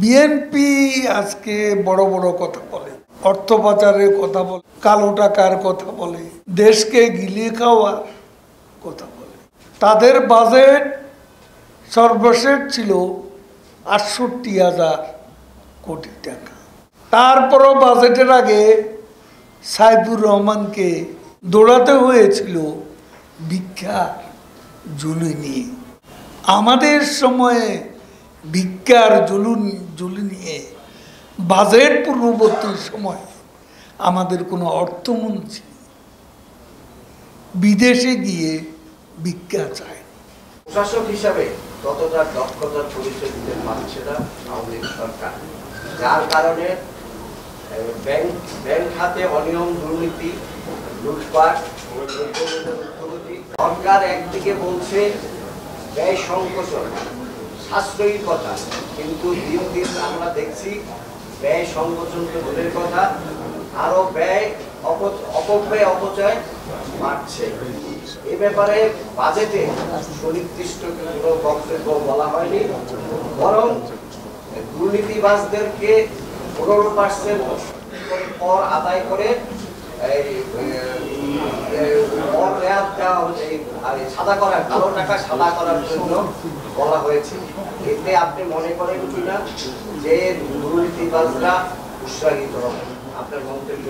BNP আজকে বড় বড় কথা বলে, অর্থ পাচারের কথা বলে, কালো টাকার কথা বলে, দেশকে গিলিয়ে খাওয়ার কথা বলে। তাদের বাজেট সর্বশেষ ছিল ৬৮,০০০ কোটি টাকা। তারপরও বাজেটের আগে সাইফুর রহমানকে দৌড়াতে হয়েছিল ভিক্ষার ঝুলি নিয়ে। আমাদের সময়ে ভিক্ষার ঝুলি নিয়ে বাজেট পূর্ববর্তী সময় আমাদের কোনো অর্থমন্ত্রী বিদেশে গিয়ে ভিক্ষা চায়। প্রশাসক হিসাবে ততটা দক্ষতার পরিচয় দিতে পারছে না আওয়ামী সরকার, যার কারণে ব্যাংক খাতে অনিয়ম, দুর্নীতি, লুটপাট, সরকার একদিকে বলছে ব্যয় সংকোচন, সাশ্রয়ী কথা, কিন্তু দিন দিন আমরা দেখছি ব্যয় সংকোচন তো দূরের কথা, আরো ব্যয় অপব্যয় অপচয় বাড়ছে। এ ব্যাপারে বাজেটে সুনির্দিষ্ট কোনো বক্তব্য বলা হয়নি, বরং দুর্নীতিবাজদেরকে 15% কর আদায় করে সাদা করার, কালো টাকা সাদা করার জন্য বলা হয়েছে। এতে আপনি মনে করেন কিনা যে দুর্নীতিবাজরা উৎসাহিত হবে? আপনার মন্তব্য।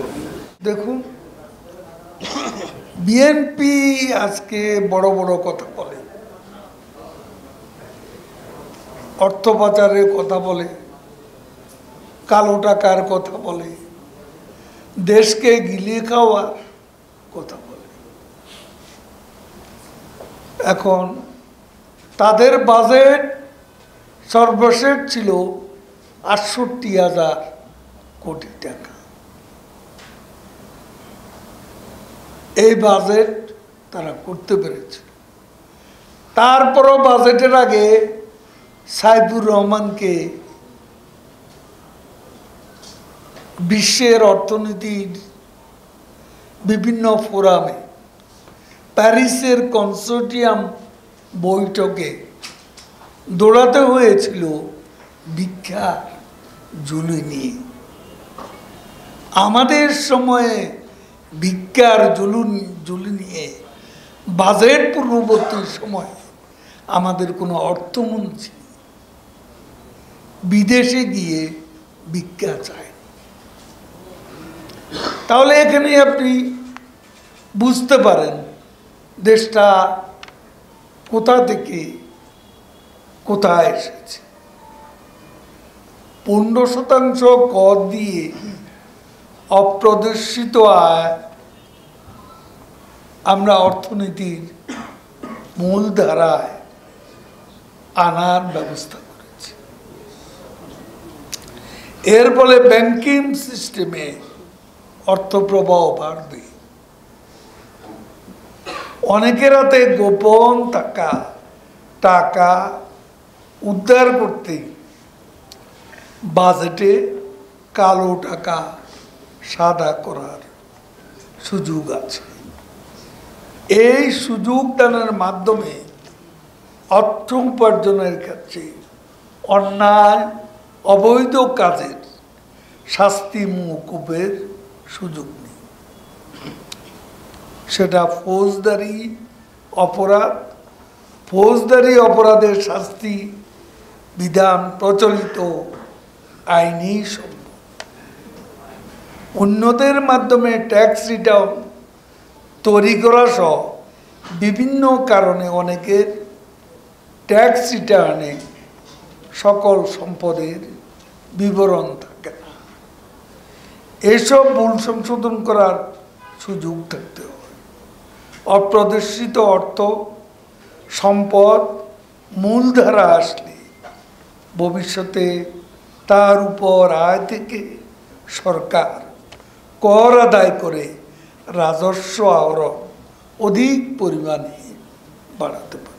দেখুন, বিএনপি আজকে বড় বড় কথা বলে, অর্থ পাচারের কথা বলে, কালো টাকার কথা বলে, দেশকে গিলিয়ে খাওয়ার কথা বলে। এখন তাদের বাজেট সর্বশেষ ছিল ৬৮,০০০ কোটি টাকা। এই বাজেট তারা করতে পেরেছে। তারপরও বাজেটের আগে সাইফুর রহমানকে বিশ্বের অর্থনীতির বিভিন্ন ফোরামে, প্যারিসের কনসোর্টিয়াম বৈঠকে দৌড়াতে হয়েছিল ভিক্ষার ঝুলি নিয়ে। আমাদের সময়ে ভিক্ষার ঝুলি নিয়ে বাজেট পূর্ববর্তী সময় আমাদের কোনো অর্থমন্ত্রী বিদেশে গিয়ে ভিক্ষা চায়। তাহলে এখানে আপনি বুঝতে পারেন দেশটা কোথা থেকে কোথায় এসেছে। 15% কর দিয়ে অপ্রদর্শিত আয় আমরা অর্থনীতির মূলধারায় আনার ব্যবস্থা করেছি। এর ফলে ব্যাংকিং সিস্টেমে অর্থপ্রবাহ বাড়বে। অনেকের হাতে গোপন টাকা উদ্ধার করতে বাজেটে কালো টাকা সাদা করার সুযোগ আছে। এই সুযোগ দানের মাধ্যমে অর্থ উপার্জনের ক্ষেত্রে অন্যায় অবৈধ কাজের শাস্তি মওকুফের সুযোগ নেই। সেটা ফৌজদারি অপরাধের শাস্তি বিধান প্রচলিত আইনি সম্ভব। অন্যদের মাধ্যমে ট্যাক্স রিটার্ন তৈরি করা সহ বিভিন্ন কারণে অনেকের ট্যাক্স রিটার্নে সকল সম্পদের বিবরণ থাকে না। এসব ভুল সংশোধন করার সুযোগ থাকতে হয়। অপ্রদর্শিত অর্থ সম্পদ মূলধারা আসলে ভবিষ্যতে তার উপর আয় থেকে সরকার কর আদায় করে রাজস্ব আহরণ অধিক পরিমাণে বাড়াতে পারে।